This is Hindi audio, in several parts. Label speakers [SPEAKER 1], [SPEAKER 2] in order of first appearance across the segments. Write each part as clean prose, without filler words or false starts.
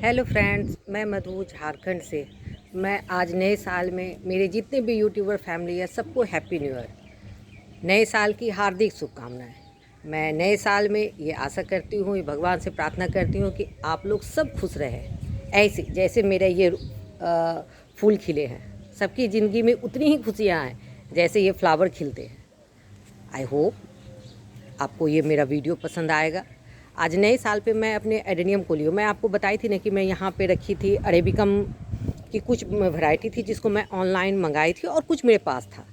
[SPEAKER 1] हेलो फ्रेंड्स, मैं मधु झारखंड से। मैं आज नए साल में मेरे जितने भी यूट्यूबर फैमिली है सबको हैप्पी न्यू ईयर, नए साल की हार्दिक शुभकामनाएं। मैं नए साल में ये आशा करती हूँ, ये भगवान से प्रार्थना करती हूँ कि आप लोग सब खुश रहें, ऐसे जैसे मेरे ये फूल खिले हैं। सबकी ज़िंदगी में उतनी ही खुशियाँ आएँ जैसे ये फ्लावर खिलते हैं। आई होप आपको ये मेरा वीडियो पसंद आएगा। आज नए साल पे मैं अपने एडेनियम को ली हूँ। मैं आपको बताई थी ना कि मैं यहाँ पे रखी थी अरेबिकम की कुछ वैरायटी थी जिसको मैं ऑनलाइन मंगाई थी और कुछ मेरे पास था,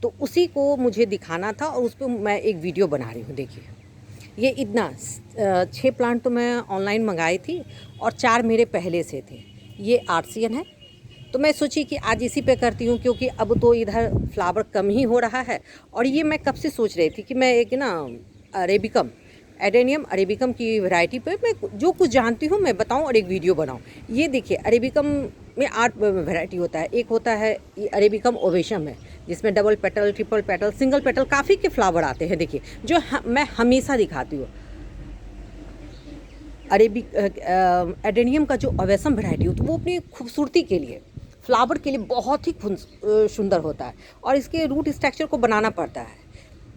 [SPEAKER 1] तो उसी को मुझे दिखाना था और उस पर मैं एक वीडियो बना रही हूँ। देखिए ये इतना 6 प्लांट तो मैं ऑनलाइन मंगाई थी और 4 मेरे पहले से थे। ये आर्सियन है, तो मैं सोची कि आज इसी पे करती हूँ क्योंकि अब तो इधर फ्लावर कम ही हो रहा है। और ये मैं कब से सोच रही थी कि मैं एक ना अरेबिकम एडेनियम अरेबिकम की वैरायटी पे मैं जो कुछ जानती हूँ मैं बताऊँ और एक वीडियो बनाऊँ। ये देखिए अरेबिकम में 8 वैरायटी होता है। एक होता है ये अरेबिकम ओवेशम है जिसमें double petal, triple petal, single petal काफ़ी के फ्लावर आते हैं। देखिए जो मैं हमेशा दिखाती हूँ एडेनियम का जो ओवेशम वैरायटी होती है वो अपनी खूबसूरती के लिए, फ्लावर के लिए बहुत ही सुंदर होता है और इसके रूट स्ट्रक्चर को बनाना पड़ता है।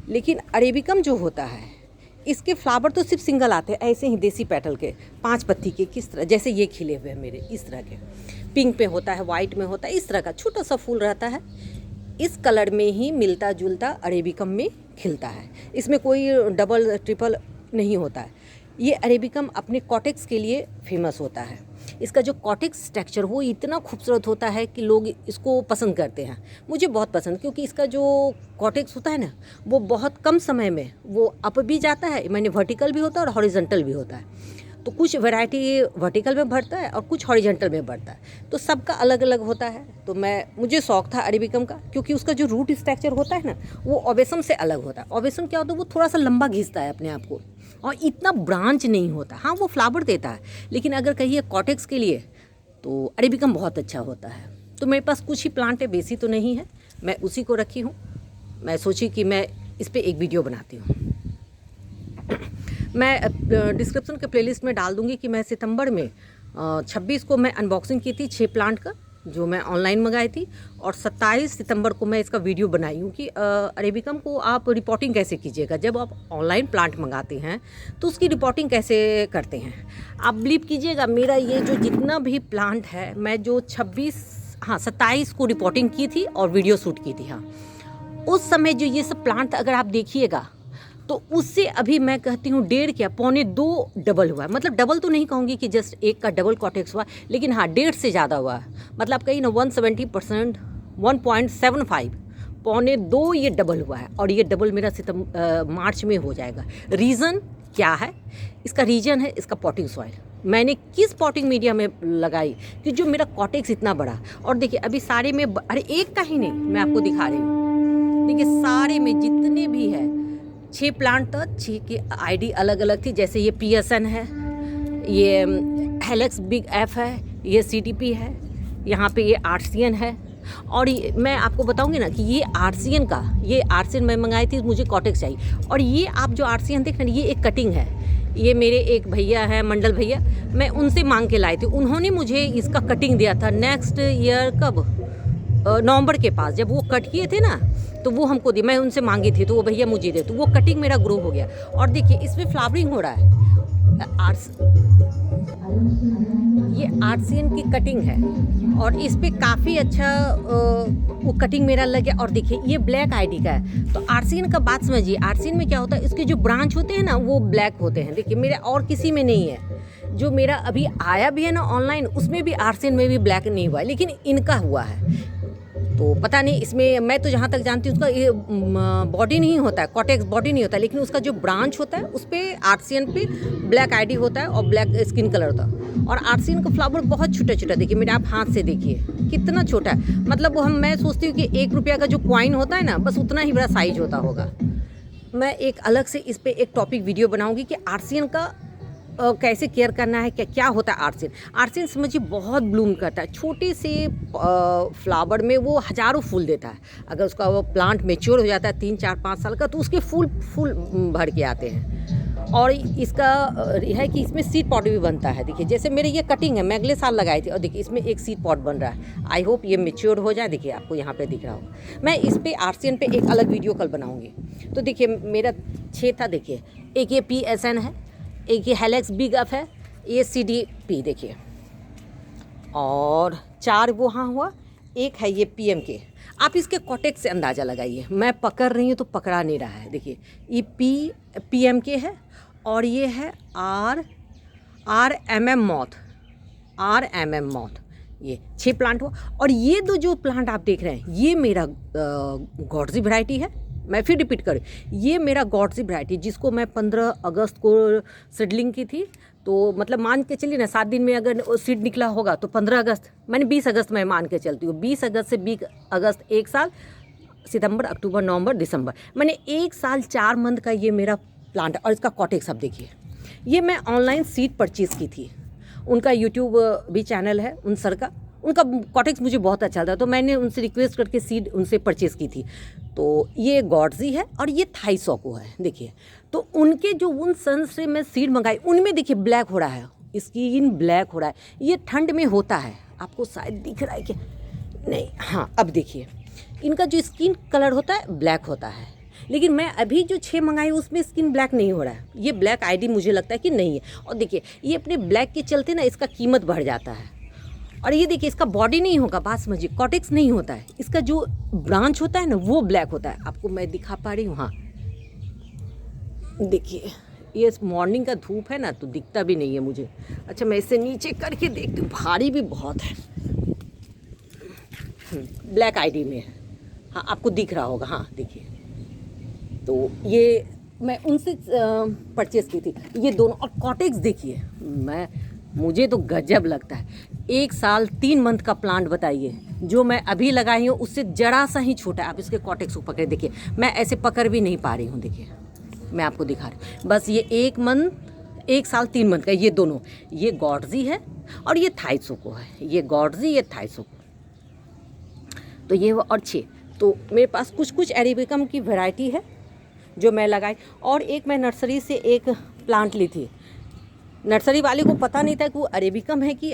[SPEAKER 1] लेकिन अरेबिकम जो होता है इसके फ्लावर तो सिर्फ सिंगल आते हैं, ऐसे ही देसी पेटल के 5 पत्ती के, किस तरह जैसे ये खिले हुए हैं मेरे, इस तरह के पिंक पे होता है, वाइट में होता है, इस तरह का छोटा सा फूल रहता है। इस कलर में ही मिलता जुलता अरेबिकम में खिलता है, इसमें कोई डबल ट्रिपल नहीं होता है। ये अरेबिकम अपने कॉटेक्स के लिए फेमस होता है। इसका जो कॉटेक्स टेक्सचर वो इतना खूबसूरत होता है कि लोग इसको पसंद करते हैं। मुझे बहुत पसंद, क्योंकि इसका जो कॉटेक्स होता है ना वो बहुत कम समय में वो अप भी जाता है, मैंने वर्टिकल भी होता है और हॉरिजॉन्टल भी होता है। तो कुछ वैरायटी वर्टिकल में बढ़ता है और कुछ हॉरिजॉन्टल में बढ़ता है, तो सबका अलग अलग होता है। तो मुझे शौक था अरेबिकम का, क्योंकि उसका जो रूट स्ट्रक्चर होता है ना वो ओवेसम से अलग होता है। ओवेसम क्या होता है, वो थोड़ा सा लंबा घिसता है अपने आप को और इतना ब्रांच नहीं होता। हाँ वो फ्लावर देता है, लेकिन अगर कहिए कॉटेक्स के लिए तो अरेबिकम बहुत अच्छा होता है। तो मेरे पास कुछ ही प्लांट है, बेसी तो नहीं है, मैं उसी को रखी हूँ। मैं सोची कि मैं इस पर एक वीडियो बनाती हूँ। मैं डिस्क्रिप्शन के प्लेलिस्ट में डाल दूंगी कि मैं सितंबर में 26 को मैं अनबॉक्सिंग की थी 6 प्लांट का जो मैं ऑनलाइन मंगाई थी, और 27 सितंबर को मैं इसका वीडियो बनाई हूँ कि अरेबिकम को आप रिपोर्टिंग कैसे कीजिएगा। जब आप ऑनलाइन प्लांट मंगाते हैं तो उसकी रिपोर्टिंग कैसे करते हैं। आप बिलीव कीजिएगा, मेरा ये जो जितना भी प्लांट है मैं जो 27 को रिपोर्टिंग की थी और वीडियो शूट की थी। हाँ उस समय जो ये सब प्लांट अगर आप देखिएगा तो उससे अभी मैं कहती हूँ 1.5 क्या 1.25 डबल हुआ है। मतलब डबल तो नहीं कहूँगी कि जस्ट एक का डबल कॉटेक्स हुआ, लेकिन हाँ 1.5 से ज़्यादा हुआ है। मतलब कहीं ना 170%, 1.75, 1.25 ये डबल हुआ है। और ये डबल मेरा मार्च में हो जाएगा। रीज़न क्या है इसका? रीज़न है इसका पॉटिंग सॉइल। मैंने किस पॉटिंग मीडिया में लगाई कि जो मेरा कॉटेक्स इतना बड़ा। और देखिए अभी सारे में, अरे एक का ही नहीं, मैं आपको दिखा रही हूँ। देखिए सारे में जितने भी है 6 प्लांट था, 6 की आईडी अलग अलग थी। जैसे ये PSN है, ये हेलेक्स बिग एफ है, ये CTP है, यहाँ पे ये आर्सियन है। और मैं आपको बताऊंगी ना कि ये आर्सियन मैं मंगाई थी, मुझे कॉटेक्स चाहिए। और ये आप जो आर्सियन देख रहे हैं ये एक कटिंग है। ये मेरे एक भैया हैं, मंडल भैया, मैं उनसे मांग के लाई थी। उन्होंने मुझे इसका कटिंग दिया था नेक्स्ट ईयर, कब, नवंबर के पास, जब वो कट किए थे ना तो वो हमको दी। मैं उनसे मांगी थी तो वो भैया मुझे दे, तो वो कटिंग मेरा ग्रो हो गया। और देखिए इसमें फ्लावरिंग हो रहा है। ये आर्सियन की कटिंग है और इस पर काफ़ी अच्छा वो कटिंग मेरा लग गया। और देखिए ये ब्लैक आईडी का है। तो आर्सियन का बात समझिए, आर्सियन में क्या होता है, इसके जो ब्रांच होते हैं ना वो ब्लैक होते हैं। देखिए मेरे और किसी में नहीं है। जो मेरा अभी आया भी है ना ऑनलाइन उसमें भी आर्सियन में भी ब्लैक नहीं हुआ है, लेकिन इनका हुआ है। तो पता नहीं इसमें, मैं तो जहाँ तक जानती हूँ उसका ये बॉडी नहीं होता है, कॉटेक्स बॉडी नहीं होता है, लेकिन उसका जो ब्रांच होता है उस पर आर्सियन पे ब्लैक आईडी होता है और ब्लैक स्किन कलर होता है। और आर्सियन का फ्लावर बहुत छोटा छोटा, देखिए मेरे आप हाथ से देखिए कितना छोटा है। मतलब वो मैं सोचती हूँ कि 1 रुपया का जो कॉइन होता है ना बस उतना ही बड़ा साइज होता होगा। मैं एक अलग से इस पर एक टॉपिक वीडियो बनाऊँगी कि आर्सियन का कैसे केयर करना है, क्या क्या होता है आर्सियन। आर्सियन समझिए बहुत ब्लूम करता है, छोटे से फ्लावर में वो हज़ारों फूल देता है। अगर उसका वो प्लांट मेच्योर हो जाता है 3, 4, 5 साल का तो उसके फूल भर के आते हैं। और इसका है कि इसमें सीड पॉट भी बनता है। देखिए जैसे मेरे ये कटिंग है, मैं अगले साल लगाई थी और देखिए इसमें एक सीड पॉट बन रहा है। आई होप ये मैच्योर हो जाए। देखिए आपको यहाँ पे दिख रहा होगा। मैं इस पे आरसीएन पे एक अलग वीडियो कल बनाऊंगी। तो देखिए मेरा 6 था। देखिए एक ये PSN है, एक ये हेलेक्स बिग अप है, ये CDP देखिए, और 4 वहाँ हुआ, एक है ये PMK। आप इसके कॉटेक्स से अंदाज़ा लगाइए। मैं पकड़ रही हूँ तो पकड़ा नहीं रहा है। देखिए ये PMK है और ये है RMM मॉथ। ये 6 प्लांट हुआ। और ये दो जो प्लांट आप देख रहे हैं ये मेरा गॉडजी वैरायटी है। मैं फिर रिपीट करूँ, ये मेरा गॉडजी वैरायटी जिसको मैं 15 अगस्त को सीडलिंग की थी। तो मतलब मान के चलिए ना 7 दिन में अगर सीड निकला होगा तो 15 अगस्त, मैंने 20 अगस्त में मान के चलती हूँ। 20 अगस्त से 20 अगस्त 1 साल, सितंबर, अक्टूबर, नवंबर, दिसंबर, मैंने 1 साल 4 मंथ का ये मेरा प्लांट। और इसका कॉटेक्स आप देखिए, ये मैं ऑनलाइन सीड परचेज़ की थी। उनका यूट्यूब भी चैनल है उन सर का, उनका कॉटेक्स मुझे बहुत अच्छा था तो मैंने उनसे रिक्वेस्ट करके सीड उनसे परचेज़ की थी। तो ये गॉडजी है और ये थाईसोको है। देखिए तो उनके जो उन सन से मैं सीड मंगाई उनमें देखिए ब्लैक हो रहा है, स्किन ब्लैक हो रहा है। ये ठंड में होता है, आपको शायद दिख रहा है कि नहीं, हाँ अब देखिए इनका जो स्किन कलर होता है ब्लैक होता है। लेकिन मैं अभी जो 6 मंगाई उसमें स्किन ब्लैक नहीं हो रहा है। ये ब्लैक आईडी मुझे लगता है कि नहीं है। और देखिए ये अपने ब्लैक के चलते ना इसका कीमत बढ़ जाता है। और ये देखिए इसका बॉडी नहीं होगा, बात समझिए, कॉटेक्स नहीं होता है, इसका जो ब्रांच होता है ना वो ब्लैक होता है। आपको मैं दिखा पा रही हूँ, हाँ देखिए ये मॉर्निंग का धूप है ना तो दिखता भी नहीं है मुझे। अच्छा मैं इससे नीचे करके देखती हूँ, भारी भी बहुत है। ब्लैक आईडी में, हाँ आपको दिख रहा होगा, हाँ देखिए। तो ये मैं उनसे परचेज़ की थी ये दोनों। और कॉटेक्स देखिए, मुझे तो गजब लगता है। 1 साल 3 मंथ का प्लांट बताइए, जो मैं अभी लगाई हूँ उससे जरा सा ही छोटा है। आप इसके कॉटेक्स को पकड़े देखिए, मैं ऐसे पकड़ भी नहीं पा रही हूँ। देखिए मैं आपको दिखा रही हूँ, बस ये 1 साल 3 मंथ का, ये दोनों, ये गॉडजी है और ये थाईसोको है। ये गॉडजी, ये थाईसोको। तो ये और 6। तो मेरे पास कुछ अरेबिकम की वैरायटी है जो मैं लगाई। और एक मैं नर्सरी से एक प्लांट ली थी। नर्सरी वाले को पता नहीं था कि वो अरेबिकम है कि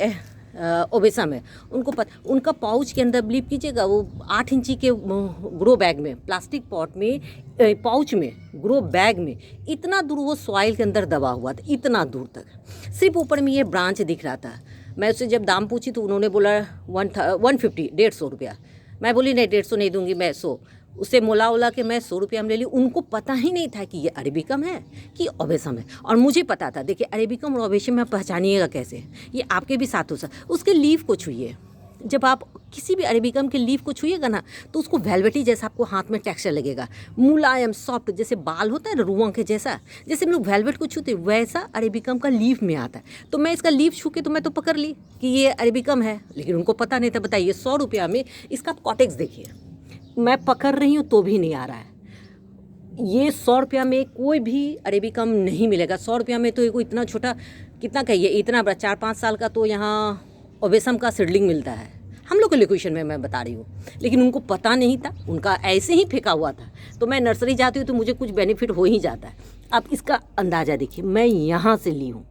[SPEAKER 1] ओबेसम है। उनका पाउच के अंदर बिलीव कीजिएगा, वो 8 इंची के ग्रो बैग में, प्लास्टिक पॉट में, पाउच में, ग्रो बैग में, इतना दूर वो सॉइल के अंदर दबा हुआ था, इतना दूर तक। सिर्फ ऊपर में ये ब्रांच दिख रहा था। मैं उससे जब दाम पूछी तो उन्होंने बोला 150, 150 रुपया। मैं बोली नहीं 150 नहीं दूंगी, मैं 100। उससे मोला के मैं 100 रुपया में ले ली। उनको पता ही नहीं था कि ये अरेबिकम है कि ओबेसम है, और मुझे पता था। देखिए अरेबिकम और ओबेसम में पहचानिएगा कैसे, ये आपके भी साथ हो सकता। उसके लीफ को छुइए, जब आप किसी भी अरेबिकम के लीफ को छुइएगा ना तो उसको वेलवेटी जैसा आपको हाथ में टेक्सचर लगेगा, मुलायम सॉफ्ट, जैसे बाल होता है ना रुआं के जैसा, जैसे हम लोग वेलवेट को छूते वैसा अरेबिकम का लीफ में आता है। तो मैं इसका लीफ छू के तो मैं तो पकड़ ली कि ये अरेबिकम है, लेकिन उनको पता नहीं था। बताइए 100 रुपया में इसका कॉटेक्स देखिए, मैं पकड़ रही हूँ तो भी नहीं आ रहा है। ये 100 रुपया में कोई भी अरेबिकम नहीं मिलेगा। 100 रुपया में तो ये इतना छोटा, कितना कहिए, इतना बड़ा 4-5 साल का तो यहाँ ओबेसम का सीडलिंग मिलता है हम लोग के लोकेशन में, मैं बता रही हूँ। लेकिन उनको पता नहीं था, उनका ऐसे ही फेंका हुआ था। तो मैं नर्सरी जाती हूँ तो मुझे कुछ बेनिफिट हो ही जाता है। अब इसका अंदाज़ा देखिए, मैं यहाँ से ली हूँ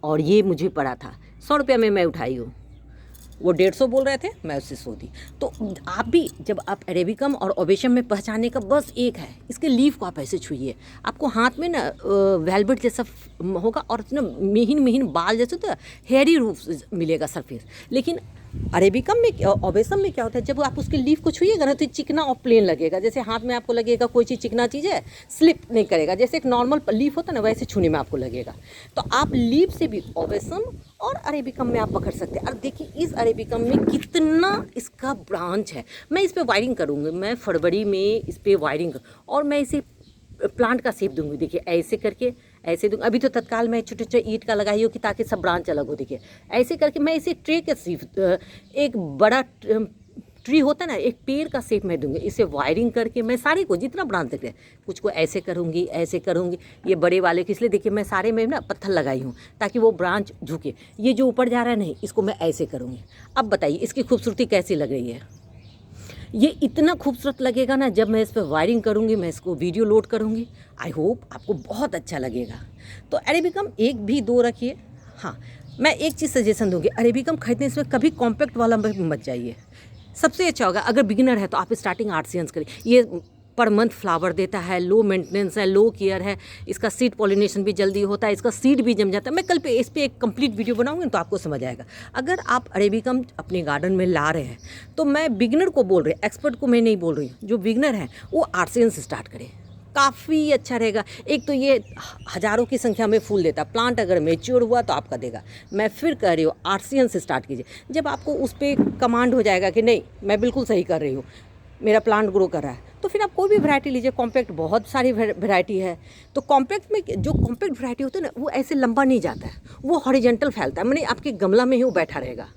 [SPEAKER 1] और ये मुझे पड़ा था 100 रुपया में मैं उठाई हूँ। वो 150 बोल रहे थे, मैं उससे 100 दी। तो आप भी जब आप अरेबिकम और ओबेसम में पहचानने का बस एक है, इसके लीफ को आप ऐसे छुइए, आपको हाथ में ना वेलवेट जैसा होगा और ना महीन महीन बाल जैसे तो हेयरी रूप मिलेगा सरफेस। लेकिन अरेबिकम में, ओबेसम में क्या होता है, जब आप उसके लीफ को छुइएगा ना तो चिकना और प्लेन लगेगा, जैसे हाथ में आपको लगेगा कोई चीज़ चिकना चीज़ है, स्लिप नहीं करेगा, जैसे एक नॉर्मल लीफ होता है ना वैसे छूने में आपको लगेगा। तो आप लीफ से भी ओबेसम और अरेबिकम में आप पकड़ सकते हैं। और देखिए इस अरेबिकम में कितना इसका ब्रांच है। मैं इस पर वायरिंग करूँगी, मैं फरवरी में इस पर वायरिंग और मैं इसे प्लांट का शेप दूंगी। देखिए ऐसे करके ऐसे दूंगी। अभी तो तत्काल मैं छोटे छोटे ईंट का लगाई हो कि ताकि सब ब्रांच अलग हो। देखिए ऐसे करके मैं इसे ट्रे के शेप, एक बड़ा ट्री होता है ना, एक पेड़ का शेप मैं दूंगी। इसे वायरिंग करके मैं सारे को जितना ब्रांच देख रहे हैं कुछ को ऐसे करूँगी, ऐसे करूँगी। ये बड़े वाले के इसलिए देखिए मैं सारे में ना पत्थर लगाई हूँ ताकि वो ब्रांच झुके। ये जो ऊपर जा रहा है नहीं, इसको मैं ऐसे करूँगी। अब बताइए इसकी खूबसूरती कैसी लग रही है। ये इतना खूबसूरत लगेगा ना, जब मैं इस पर वायरिंग करूँगी, मैं इसको वीडियो लोड करूँगी। आई होप आपको बहुत अच्छा लगेगा। तो अरेबिकम 1 भी 2 रखिए। हाँ, मैं एक चीज़ सजेशन दूँगी, अरेबिकम खरीदने से कभी कॉम्पैक्ट वाला मत जाइए। सबसे अच्छा होगा, अगर बिगिनर है तो आप स्टार्टिंग आर्टिसियंस करिए। ये पर मंथ फ्लावर देता है, लो मेंटेनेंस है, लो केयर है, इसका सीड पॉलिनेशन भी जल्दी होता है, इसका सीड भी जम जाता है। मैं कल पे इस पे एक कंप्लीट वीडियो बनाऊंगी तो आपको समझ आएगा। अगर आप अरेबिकम अपने गार्डन में ला रहे हैं तो मैं बिगिनर को बोल रही हूँ, एक्सपर्ट को मैं नहीं बोल रही हूँ। जो बिगिनर है वो आर्टिसियन से स्टार्ट करें, काफ़ी अच्छा रहेगा। एक तो ये हज़ारों की संख्या में फूल देता है, प्लांट अगर मेच्योर हुआ तो आपका देगा। मैं फिर कह रही हूँ, आर्टिसियन से स्टार्ट कीजिए। जब आपको उस पर कमांड हो जाएगा कि नहीं मैं बिल्कुल सही कर रही हूँ, मेरा प्लांट ग्रो कर रहा है, तो फिर आप कोई भी वैरायटी लीजिए। कॉम्पैक्ट बहुत सारी वैरायटी है। तो कॉम्पैक्ट में जो कॉम्पैक्ट वैरायटी होती है ना, वो ऐसे लंबा नहीं जाता है, वो हॉरिजेंटल फैलता है, माने आपके गमला में ही वो बैठा रहेगा।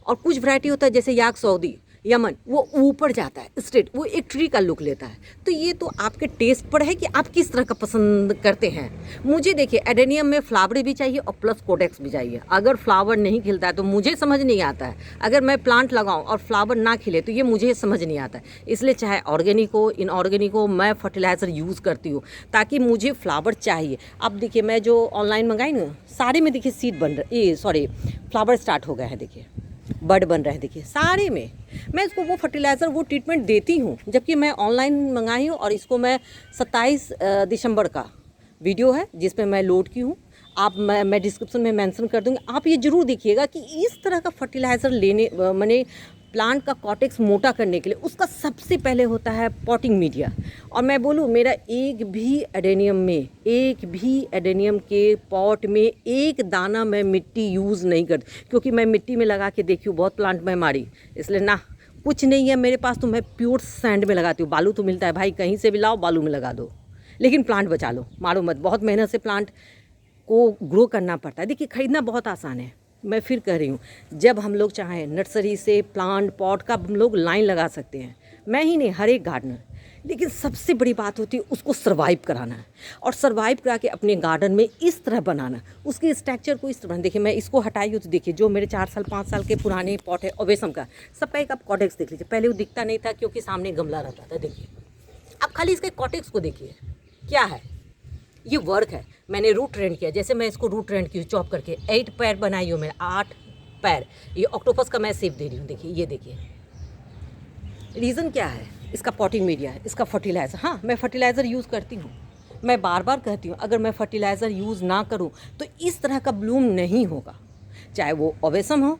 [SPEAKER 1] और कुछ वैरायटी होता है जैसे याक सऊदी, यमन, वो ऊपर जाता है स्ट्रेट, वो एक ट्री का लुक लेता है। तो ये तो आपके टेस्ट पर है कि आप किस तरह का पसंद करते हैं। मुझे देखिए, एडेनियम में फ्लावर भी चाहिए और प्लस कोडेक्स भी चाहिए। अगर फ्लावर नहीं खिलता है तो मुझे समझ नहीं आता है। अगर मैं प्लांट लगाऊं और फ्लावर ना खिले तो ये मुझे समझ नहीं आता है। इसलिए चाहे ऑर्गेनिक हो, इनऑर्गेनिक हो, मैं फर्टिलाइज़र यूज़ करती हूँ ताकि मुझे फ्लावर चाहिए। अब देखिए, मैं जो ऑनलाइन मंगाई ना, सारे में देखिए सीड बन रहे, सॉरी फ्लावर स्टार्ट हो गया है, देखिए बड बन रहे हैं, देखिए सारे में। मैं इसको वो फर्टिलाइज़र, वो ट्रीटमेंट देती हूँ, जबकि मैं ऑनलाइन मंगाई हूँ। और इसको मैं 27 दिसंबर का वीडियो है जिस पे मैं लोड की हूँ। आप मैं डिस्क्रिप्शन में मेंशन कर दूँगी, आप ये ज़रूर देखिएगा कि इस तरह का फर्टिलाइज़र लेने माने प्लांट का कॉटेक्स मोटा करने के लिए उसका सबसे पहले होता है पॉटिंग मीडिया। और मैं बोलूँ, मेरा एक भी एडेनियम के पॉट में एक दाना मैं मिट्टी यूज़ नहीं करती, क्योंकि मैं मिट्टी में लगा के देखी हूँ, बहुत प्लांट में मारी, इसलिए ना कुछ नहीं है मेरे पास। तो मैं प्योर सैंड में लगाती हूँ। बालू तो मिलता है भाई, कहीं से भी लाओ, बालू में लगा दो, लेकिन प्लांट बचा लो, मारो मत। बहुत मेहनत से प्लांट को ग्रो करना पड़ता है। देखिए, खरीदना बहुत आसान है। मैं फिर कह रही हूँ, जब हम लोग चाहें नर्सरी से प्लांट पॉट का हम लोग लाइन लगा सकते हैं, मैं ही नहीं, हर एक गार्डनर। लेकिन सबसे बड़ी बात होती है उसको सर्वाइव कराना है, और सर्वाइव करा के अपने गार्डन में इस तरह बनाना, उसके स्ट्रक्चर को इस तरह। देखिए, मैं इसको हटाई हूँ तो देखिए, जो मेरे 4 साल 5 साल के पुराने पॉट है ओवेसम का, सब एक आप कॉटेक्स देख लीजिए। पहले वो दिखता नहीं था क्योंकि सामने गमला रहता था। देखिए, अब खाली इसके कॉटेक्स को देखिए क्या है। ये वर्क है, मैंने रूट ट्रेंड किया। जैसे मैं इसको रूट ट्रेंड की चॉप करके 8 पैर बनाई हूँ, मैंने 8 पैर। ये ऑक्टोपस का मैं सेप दे रही हूँ, देखिए, ये देखिए। रीज़न क्या है? इसका पॉटिंग मीडिया है, इसका फर्टिलाइज़र। हाँ, मैं फर्टिलाइज़र यूज़ करती हूँ, मैं बार बार कहती हूँ, अगर मैं फर्टिलाइज़र यूज़ ना करूँ तो इस तरह का ब्लूम नहीं होगा, चाहे वो ओवेसम हो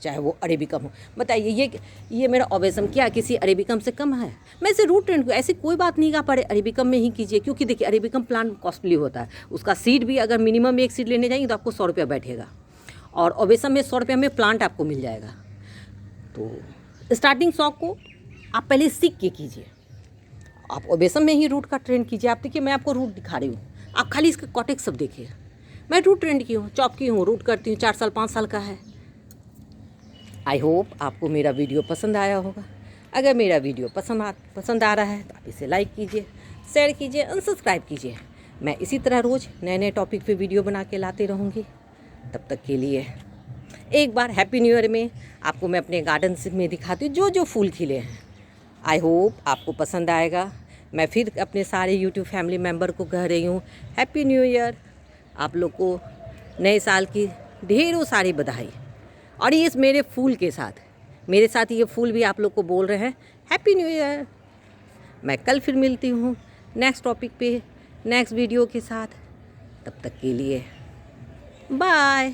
[SPEAKER 1] चाहे वो अरेबिकम हो। बताइए, ये मेरा ओवेसम क्या किसी अरेबिकम से कम है? मैं इसे रूट ट्रेंड को, ऐसी कोई बात नहीं का पड़े अरेबिकम में ही कीजिए, क्योंकि देखिए अरेबिकम प्लांट कॉस्टली होता है। उसका सीड भी अगर मिनिमम एक सीड लेने जाएंगे तो आपको 100 रुपया बैठेगा, और ओवेसम में 100 रुपया में प्लांट आपको मिल जाएगा। तो स्टार्टिंग शौक को आप पहले सीख के कीजिए। आप ओवेसम में ही रूट का ट्रेंड कीजिए। आप देखिए, मैं आपको रूट दिखा रही हूँ, आप खाली इसके कॉटेक्स सब देखिए। मैं रूट ट्रेंड की हूँ, चॉप की हूँ, रूट करती हूँ, 4 साल 5 साल का है। आई होप आपको मेरा वीडियो पसंद आया होगा। अगर मेरा वीडियो पसंद आ रहा है तो आप इसे लाइक कीजिए, शेयर कीजिए, अनसब्सक्राइब कीजिए। मैं इसी तरह रोज़ नए नए टॉपिक पे वीडियो बना के लाती रहूँगी। तब तक के लिए एक बार हैप्पी न्यू ईयर में आपको मैं अपने गार्डन में दिखाती हूँ जो जो फूल खिले हैं। आई होप आपको पसंद आएगा। मैं फिर अपने सारे यूट्यूब फैमिली मेम्बर को कह रही हूँ हैप्पी न्यू ईयर। आप लोग को नए साल की ढेरों सारी बधाई। और ये मेरे फूल के साथ, मेरे साथ ये फूल भी आप लोग को बोल रहे हैं हैप्पी न्यू ईयर। मैं कल फिर मिलती हूँ नेक्स्ट टॉपिक पे, नेक्स्ट वीडियो के साथ। तब तक के लिए बाय।